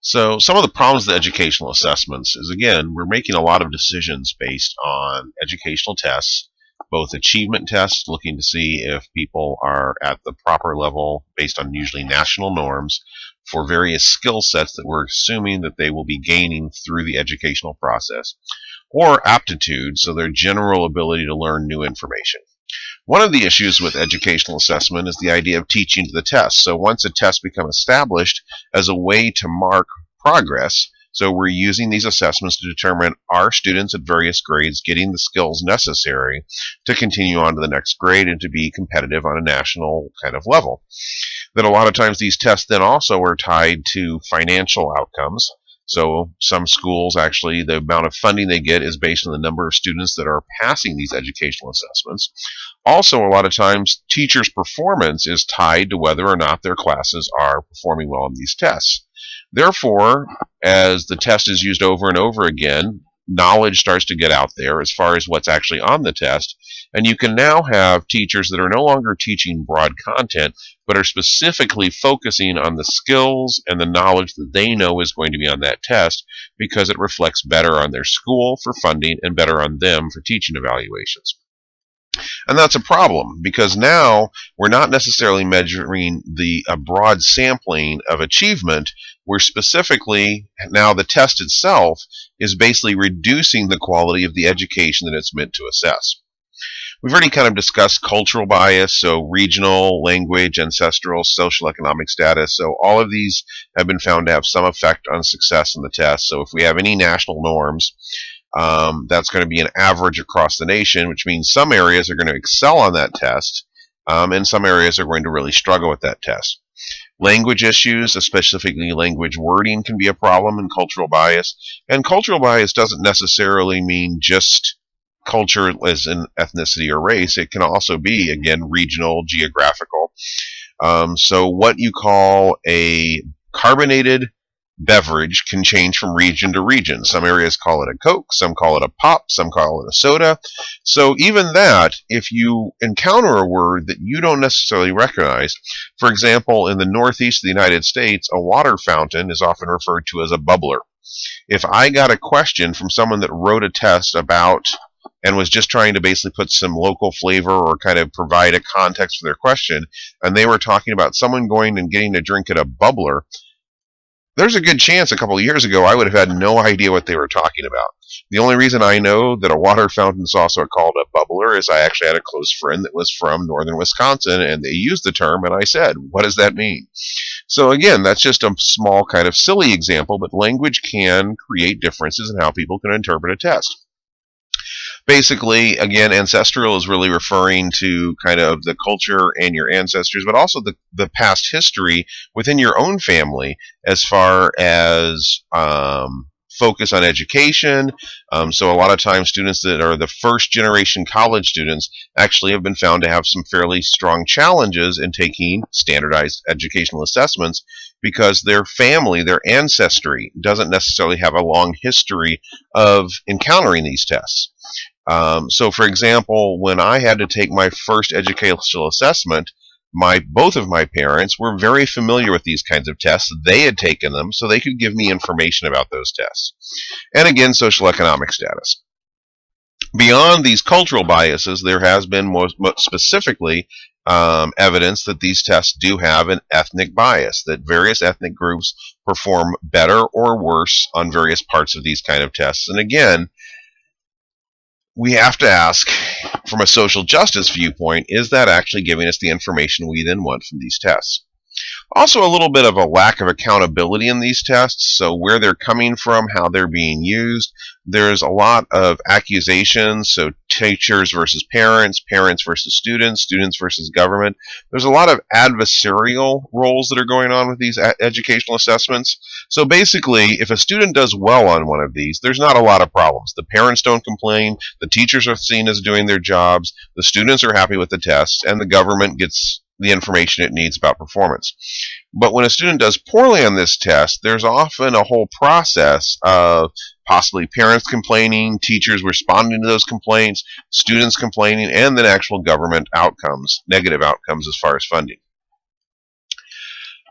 So some of the problems with educational assessments is, again, we're making a lot of decisions based on educational tests, both achievement tests, looking to see if people are at the proper level based on usually national norms for various skill sets that we're assuming that they will be gaining through the educational process, or aptitude, so their general ability to learn new information. One of the issues with educational assessment is the idea of teaching to the test. So once a test becomes established as a way to mark progress, so we're using these assessments to determine are students at various grades getting the skills necessary to continue on to the next grade and to be competitive on a national kind of level. That a lot of times these tests then also are tied to financial outcomes. So some schools, actually, the amount of funding they get is based on the number of students that are passing these educational assessments. Also, a lot of times, teachers' performance is tied to whether or not their classes are performing well on these tests. Therefore, as the test is used over and over again, knowledge starts to get out there as far as what's actually on the test. And you can now have teachers that are no longer teaching broad content, but are specifically focusing on the skills and the knowledge that they know is going to be on that test because it reflects better on their school for funding and better on them for teaching evaluations. And that's a problem because now we're not necessarily measuring a broad sampling of achievement. We're specifically, now the test itself is basically reducing the quality of the education that it's meant to assess. We've already kind of discussed cultural bias, so regional, language, ancestral, social, economic status. So all of these have been found to have some effect on success in the test. So if we have any national norms, that's going to be an average across the nation, which means some areas are going to excel on that test, and some areas are going to really struggle with that test. Language issues, specifically language wording, can be a problem in cultural bias. And cultural bias doesn't necessarily mean just culture as in ethnicity or race. It can also be, again, regional, geographical. So what you call a carbonated beverage can change from region to region. Some areas call it a Coke, some call it a pop, some call it a soda. So even that, if you encounter a word that you don't necessarily recognize, for example, in the northeast of the United States, a water fountain is often referred to as a bubbler. If I got a question from someone that wrote a test about and was just trying to basically put some local flavor or kind of provide a context for their question, and they were talking about someone going and getting a drink at a bubbler, there's a good chance a couple of years ago I would have had no idea what they were talking about. The only reason I know that a water fountain is also called a bubbler is I actually had a close friend that was from northern Wisconsin, and they used the term, and I said, what does that mean? So again, that's just a small kind of silly example, but language can create differences in how people can interpret a test. Basically, again, ancestral is really referring to kind of the culture and your ancestors, but also the past history within your own family as far as focus on education. So a lot of times students that are the first generation college students actually have been found to have some fairly strong challenges in taking standardized educational assessments because their family, their ancestry, doesn't necessarily have a long history of encountering these tests. So, for example, when I had to take my first educational assessment, both of my parents were very familiar with these kinds of tests. They had taken them, so they could give me information about those tests. And again, social economic status. Beyond these cultural biases, there has been more specifically evidence that these tests do have an ethnic bias, that various ethnic groups perform better or worse on various parts of these kind of tests. And again, we have to ask, from a social justice viewpoint, is that actually giving us the information we then want from these tests? Also, a little bit of a lack of accountability in these tests, so where they're coming from, how they're being used. There's a lot of accusations, so teachers versus parents, parents versus students, students versus government. There's a lot of adversarial roles that are going on with these educational assessments. So basically, if a student does well on one of these, there's not a lot of problems. The parents don't complain, the teachers are seen as doing their jobs, the students are happy with the tests, and the government gets the information it needs about performance. But when a student does poorly on this test, there's often a whole process of possibly parents complaining, teachers responding to those complaints, students complaining, and then actual government outcomes, negative outcomes as far as funding.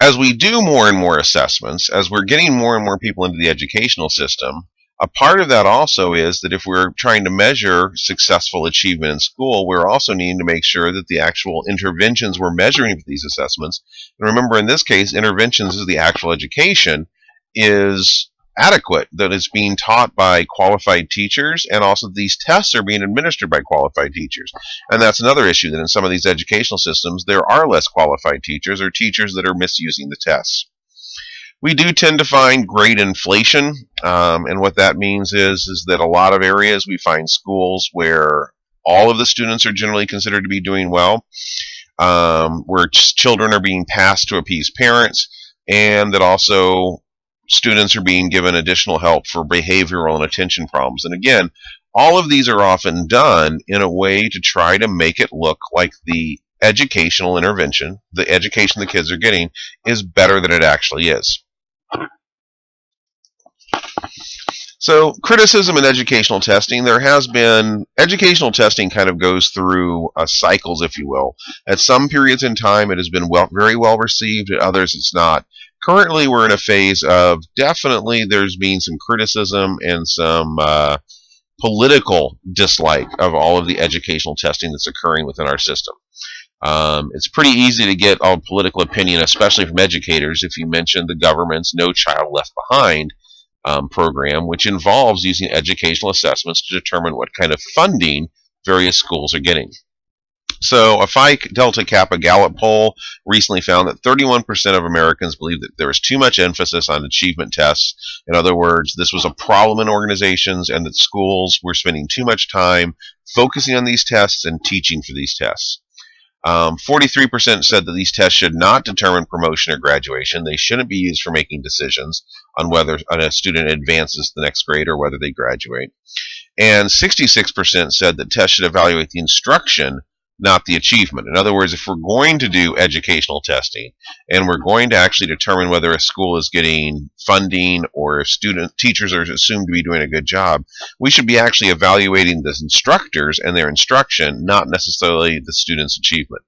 As we do more and more assessments, as we're getting more and more people into the educational system, a part of that also is that if we're trying to measure successful achievement in school, we're also needing to make sure that the actual interventions we're measuring for these assessments, and remember in this case, interventions is the actual education, is adequate, that it's being taught by qualified teachers, and also these tests are being administered by qualified teachers. And that's another issue, that in some of these educational systems there are less qualified teachers, or teachers that are misusing the tests. We do tend to find grade inflation, and what that means is that a lot of areas we find schools where all of the students are generally considered to be doing well, where children are being passed to appease parents, and that also students are being given additional help for behavioral and attention problems. And again, all of these are often done in a way to try to make it look like the educational intervention, the education the kids are getting, is better than it actually is. So, criticism in educational testing, there has been, educational testing kind of goes through cycles, if you will. At some periods in time, it has been very well received, at others it's not. Currently, we're in a phase of definitely there's been some criticism and some political dislike of all of the educational testing that's occurring within our system. It's pretty easy to get all political opinion, especially from educators, if you mention the government's No Child Left Behind program, which involves using educational assessments to determine what kind of funding various schools are getting. So a Phi Delta Kappa Gallup poll recently found that 31% of Americans believe that there was too much emphasis on achievement tests. In other words, this was a problem in organizations and that schools were spending too much time focusing on these tests and teaching for these tests. 43% said that these tests should not determine promotion or graduation. They shouldn't be used for making decisions on whether a student advances to the next grade or whether they graduate. And 66% said that tests should evaluate the instruction, not the achievement. In other words, if we're going to do educational testing and we're going to actually determine whether a school is getting funding or if teachers are assumed to be doing a good job, we should be actually evaluating the instructors and their instruction, not necessarily the student's achievement.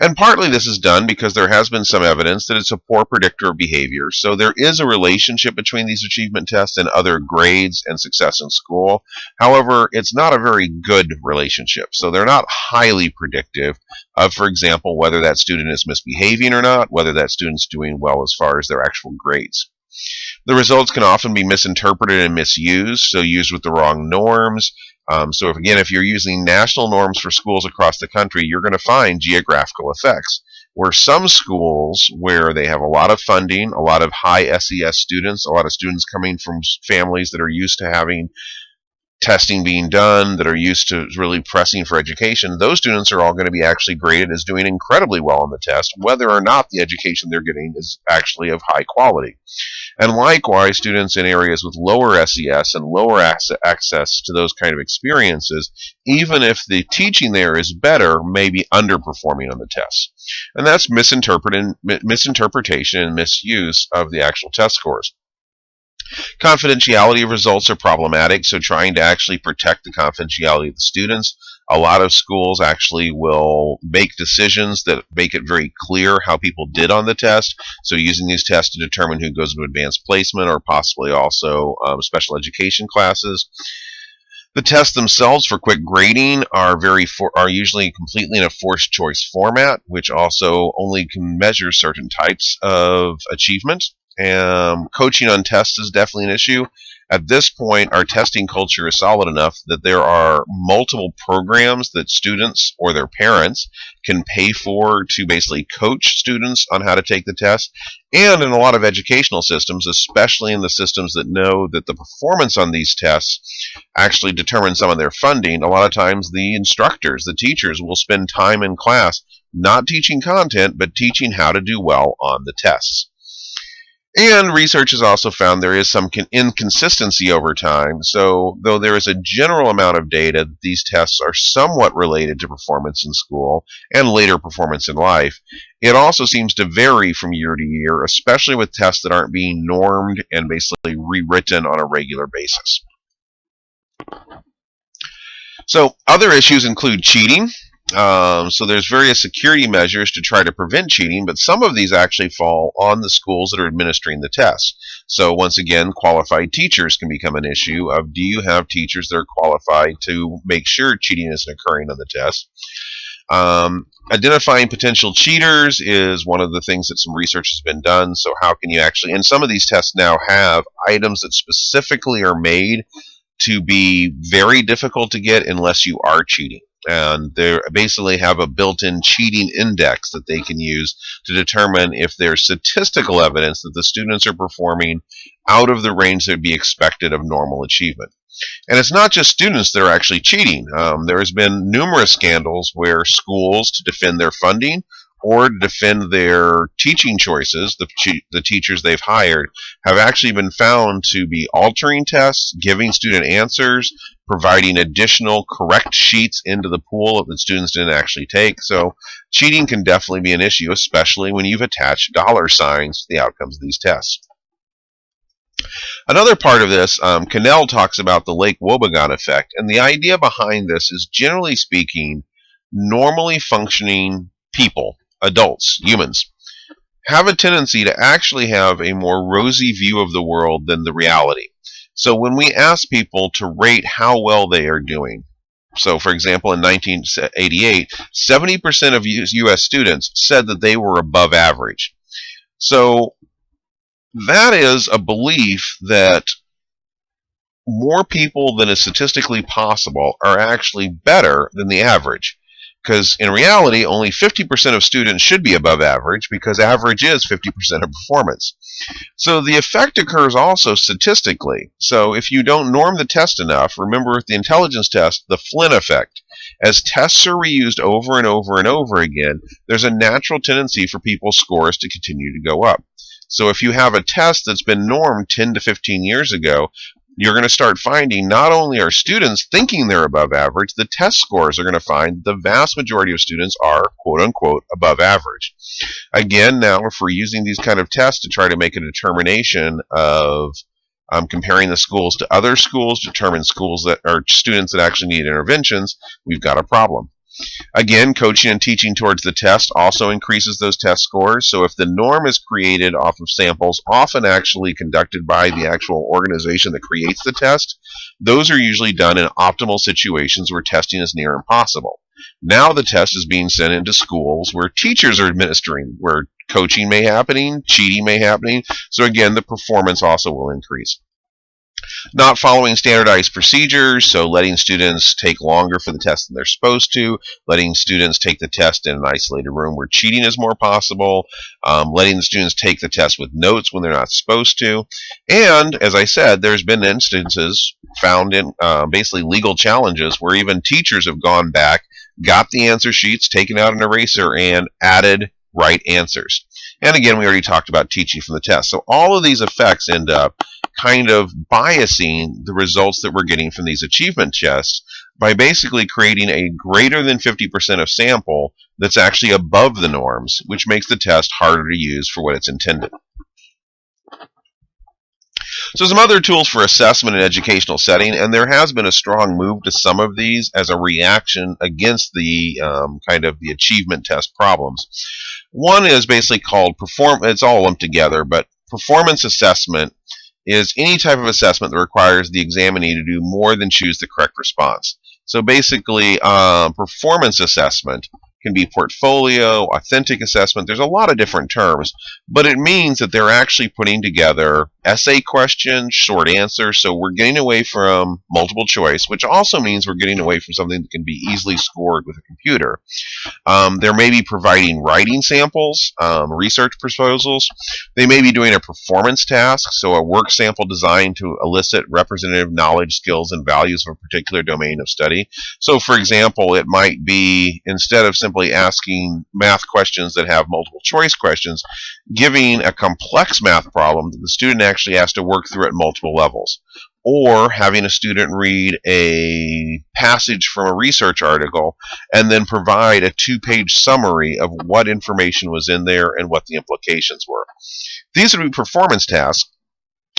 And partly this is done because there has been some evidence that it's a poor predictor of behavior. So there is a relationship between these achievement tests and other grades and success in school. However, it's not a very good relationship. So they're not highly predictive of, for example, whether that student is misbehaving or not, whether that student's doing well as far as their actual grades. The results can often be misinterpreted and misused, so used with the wrong norms. So if you're using national norms for schools across the country, you're going to find geographical effects, where some schools where they have a lot of funding, a lot of high SES students, a lot of students coming from families that are used to having testing being done, that are used to really pressing for education, those students are all going to be actually graded as doing incredibly well on the test, whether or not the education they're getting is actually of high quality. And likewise, students in areas with lower SES and lower access to those kind of experiences, even if the teaching there is better, may be underperforming on the tests. And that's misinterpretation and misuse of the actual test scores. Confidentiality of results are problematic, so trying to actually protect the confidentiality of the students. A lot of schools actually will make decisions that make it very clear how people did on the test, so using these tests to determine who goes into advanced placement or possibly also special education classes. The tests themselves for quick grading are usually completely in a forced choice format, which also only can measure certain types of achievement. Coaching on tests is definitely an issue. At this point, our testing culture is solid enough that there are multiple programs that students or their parents can pay for to basically coach students on how to take the test. And in a lot of educational systems, especially in the systems that know that the performance on these tests actually determine some of their funding, a lot of times the instructors, the teachers, will spend time in class not teaching content, but teaching how to do well on the tests. And research has also found there is some inconsistency over time. So, though there is a general amount of data that these tests are somewhat related to performance in school and later performance in life, it also seems to vary from year to year, especially with tests that aren't being normed and basically rewritten on a regular basis. So, other issues include cheating. So there's various security measures to try to prevent cheating, but some of these actually fall on the schools that are administering the tests. So once again, qualified teachers can become an issue of, do you have teachers that are qualified to make sure cheating isn't occurring on the test? Identifying potential cheaters is one of the things that some research has been done. So how can you actually, and some of these tests now have items that specifically are made to be very difficult to get unless you are cheating. And they basically have a built-in cheating index that they can use to determine if there's statistical evidence that the students are performing out of the range that would be expected of normal achievement. And it's not just students that are actually cheating. There has been numerous scandals where schools, to defend their funding or to defend their teaching choices, the teachers they've hired, have actually been found to be altering tests, giving student answers, providing additional correct sheets into the pool that students didn't actually take. So cheating can definitely be an issue, especially when you've attached dollar signs to the outcomes of these tests. Another part of this, Cannell talks about the Lake Wobegon effect, and the idea behind this is, generally speaking, normally functioning people, adults, humans, have a tendency to actually have a more rosy view of the world than the reality. So when we ask people to rate how well they are doing, so for example, in 1988, 70% of U.S. students said that they were above average. So that is a belief that more people than is statistically possible are actually better than the average. Because in reality, only 50% of students should be above average, because average is 50% of performance. So the effect occurs also statistically. So if you don't norm the test enough, remember with the intelligence test, the Flynn effect. As tests are reused over and over and over again, there's a natural tendency for people's scores to continue to go up. So if you have a test that's been normed 10 to 15 years ago, you're going to start finding not only are students thinking they're above average, the test scores are going to find the vast majority of students are, quote unquote, above average. Again, now if we're using these kind of tests to try to make a determination of comparing the schools to other schools, determine schools that are students that actually need interventions, we've got a problem. Again, coaching and teaching towards the test also increases those test scores. So if the norm is created off of samples, often actually conducted by the actual organization that creates the test, those are usually done in optimal situations where testing is near impossible. Now the test is being sent into schools where teachers are administering, where coaching may happening, cheating may happening. So again, the performance also will increase. Not following standardized procedures, so letting students take longer for the test than they're supposed to, letting students take the test in an isolated room where cheating is more possible, letting the students take the test with notes when they're not supposed to. And, as I said, there's been instances found in basically legal challenges where even teachers have gone back, got the answer sheets, taken out an eraser, and added right answers. And again, we already talked about teaching from the test. So all of these effects end up kind of biasing the results that we're getting from these achievement tests by basically creating a greater than 50% of sample that's actually above the norms, which makes the test harder to use for what it's intended. So some other tools for assessment in educational setting, and there has been a strong move to some of these as a reaction against the kind of the achievement test problems. One is basically called it's all lumped together, but performance assessment is any type of assessment that requires the examinee to do more than choose the correct response. So basically, performance assessment can be portfolio, authentic assessment. There's a lot of different terms, but it means that they're actually putting together essay questions, short answers. So we're getting away from multiple choice, which also means we're getting away from something that can be easily scored with a computer. They may be providing writing samples, research proposals. They may be doing a performance task, so a work sample designed to elicit representative knowledge, skills, and values of a particular domain of study. So, for example, it might be, instead of simply asking math questions that have multiple choice questions, giving a complex math problem that the student actually has to work through at multiple levels. Or having a student read a passage from a research article and then provide a 2-page summary of what information was in there and what the implications were. These would be performance tasks.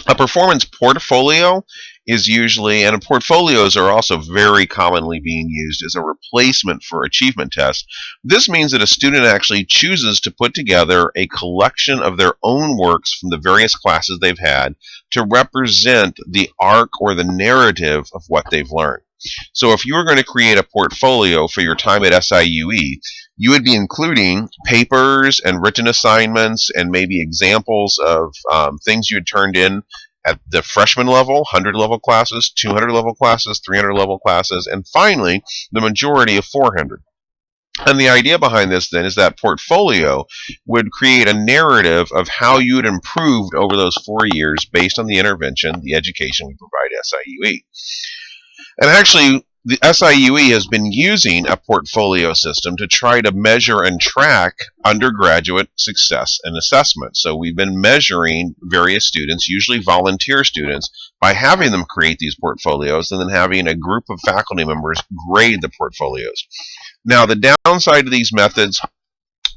A performance portfolio is usually, and portfolios are also very commonly being used as a replacement for achievement tests. This means that a student actually chooses to put together a collection of their own works from the various classes they've had to represent the arc or the narrative of what they've learned. So if you were going to create a portfolio for your time at SIUE, you would be including papers and written assignments and maybe examples of things you had turned in at the freshman level, 100 level classes, 200 level classes, 300 level classes, and finally, the majority of 400. And the idea behind this then is that portfolio would create a narrative of how you had improved over those 4 years based on the intervention, the education we provide at SIUE. And actually, the SIUE has been using a portfolio system to try to measure and track undergraduate success and assessment. So we've been measuring various students, usually volunteer students, by having them create these portfolios and then having a group of faculty members grade the portfolios. Now, the downside of these methods,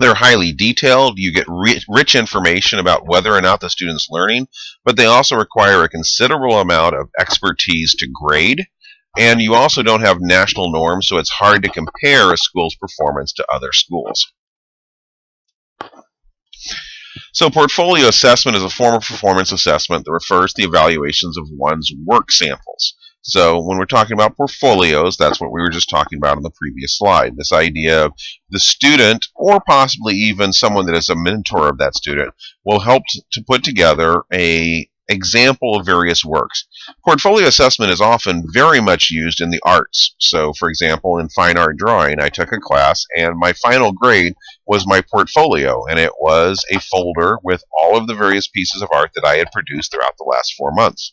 they're highly detailed. You get rich information about whether or not the student's learning, but they also require a considerable amount of expertise to grade. And you also don't have national norms, so it's hard to compare a school's performance to other schools. So portfolio assessment is a form of performance assessment that refers to the evaluations of one's work samples. So when we're talking about portfolios, that's what we were just talking about on the previous slide. This idea of the student, or possibly even someone that is a mentor of that student, will help to put together an example of various works. Portfolio assessment is often very much used in the arts. So, for example, in fine art drawing, I took a class and my final grade was my portfolio, and it was a folder with all of the various pieces of art that I had produced throughout the last 4 months.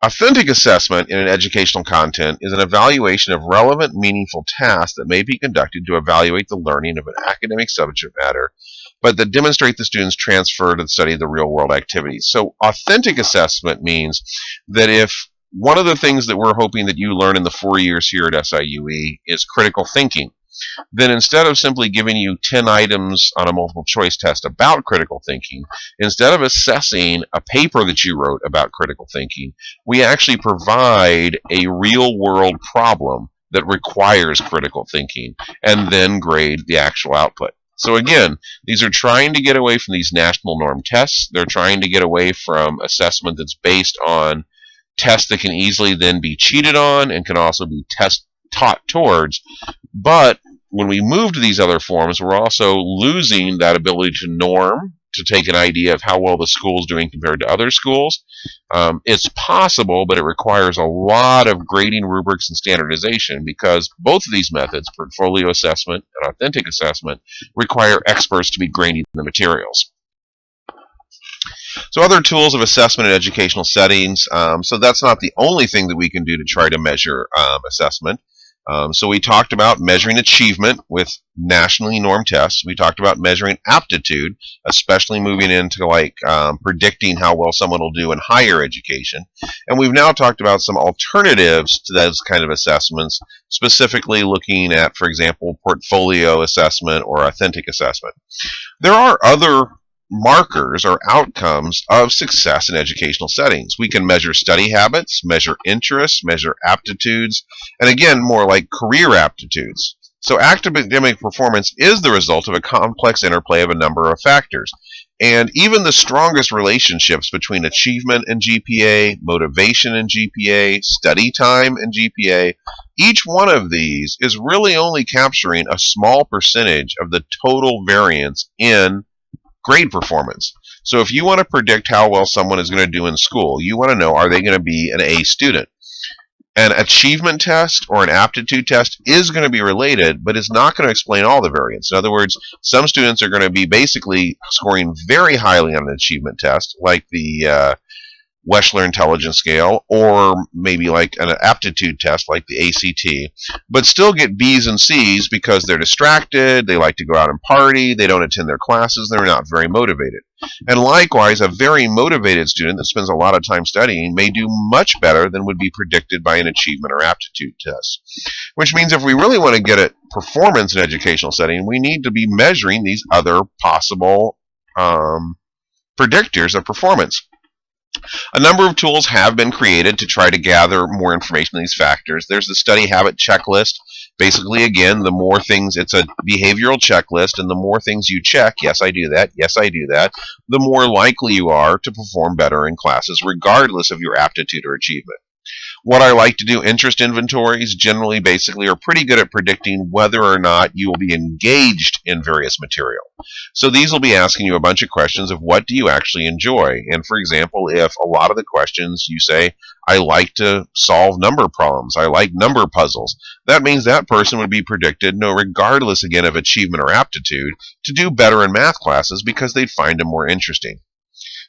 Authentic assessment in an educational content is an evaluation of relevant, meaningful tasks that may be conducted to evaluate the learning of an academic subject matter, but that demonstrate the student's transfer to the study of the real-world activities. So authentic assessment means that if one of the things that we're hoping that you learn in the 4 years here at SIUE is critical thinking, then instead of simply giving you 10 items on a multiple choice test about critical thinking, instead of assessing a paper that you wrote about critical thinking, we actually provide a real-world problem that requires critical thinking and then grade the actual output. So again, these are trying to get away from these national norm tests. They're trying to get away from assessment that's based on tests that can easily then be cheated on and can also be taught towards. But when we move to these other forms, we're also losing that ability to norm, to take an idea of how well the school is doing compared to other schools. It's possible, but it requires a lot of grading rubrics and standardization because both of these methods, portfolio assessment and authentic assessment, require experts to be grading the materials. So other tools of assessment in educational settings, so that's not the only thing that we can do to try to measure assessment. So we talked about measuring achievement with nationally normed tests. We talked about measuring aptitude, especially moving into like predicting how well someone will do in higher education. And we've now talked about some alternatives to those kind of assessments, specifically looking at, for example, portfolio assessment or authentic assessment. There are other markers or outcomes of success in educational settings. We can measure study habits, measure interests, measure aptitudes, and again, more like career aptitudes. So academic performance is the result of a complex interplay of a number of factors. And even the strongest relationships between achievement and GPA, motivation and GPA, study time and GPA, each one of these is really only capturing a small percentage of the total variance in grade performance. So if you want to predict how well someone is going to do in school, you want to know, are they going to be an A student? An achievement test or an aptitude test is going to be related, but it's not going to explain all the variance. In other words, some students are going to be basically scoring very highly on an achievement test, like the Wechsler Intelligence Scale, or maybe like an aptitude test like the ACT, but still get B's and C's because they're distracted, they like to go out and party, they don't attend their classes, they're not very motivated. And likewise, a very motivated student that spends a lot of time studying may do much better than would be predicted by an achievement or aptitude test. Which means if we really want to get at performance in an educational setting, we need to be measuring these other possible predictors of performance. A number of tools have been created to try to gather more information on these factors. There's the study habit checklist. Basically, again, the more things, it's a behavioral checklist, and the more things you check, yes, I do that, yes, I do that, the more likely you are to perform better in classes, regardless of your aptitude or achievement. What I like to do, interest inventories generally basically are pretty good at predicting whether or not you will be engaged in various material. So these will be asking you a bunch of questions of what do you actually enjoy. And for example, if a lot of the questions you say, I like to solve number problems, I like number puzzles, that means that person would be predicted, regardless again of achievement or aptitude, to do better in math classes because they'd find them more interesting.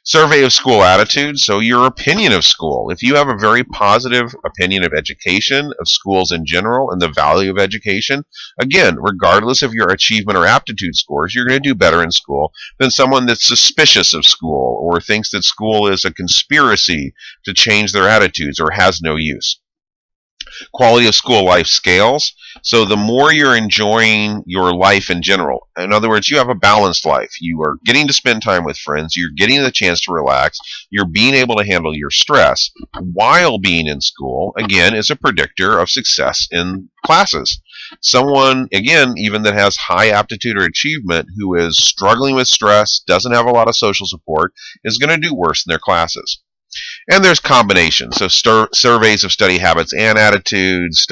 Survey of school attitude, so your opinion of school. If you have a very positive opinion of education, of schools in general, and the value of education, again, regardless of your achievement or aptitude scores, you're going to do better in school than someone that's suspicious of school or thinks that school is a conspiracy to change their attitudes or has no use. Quality of school life scales. So the more you're enjoying your life in general, in other words, you have a balanced life. You are getting to spend time with friends. You're getting the chance to relax. You're being able to handle your stress while being in school, again, is a predictor of success in classes. Someone, again, even that has high aptitude or achievement who is struggling with stress, doesn't have a lot of social support, is going to do worse in their classes. And there's combinations. So surveys of study habits and attitudes,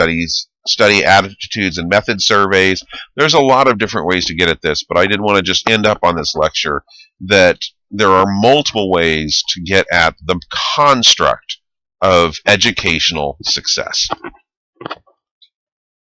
study attitudes and method surveys. There's a lot of different ways to get at this, but I did want to just end up on this lecture that there are multiple ways to get at the construct of educational success.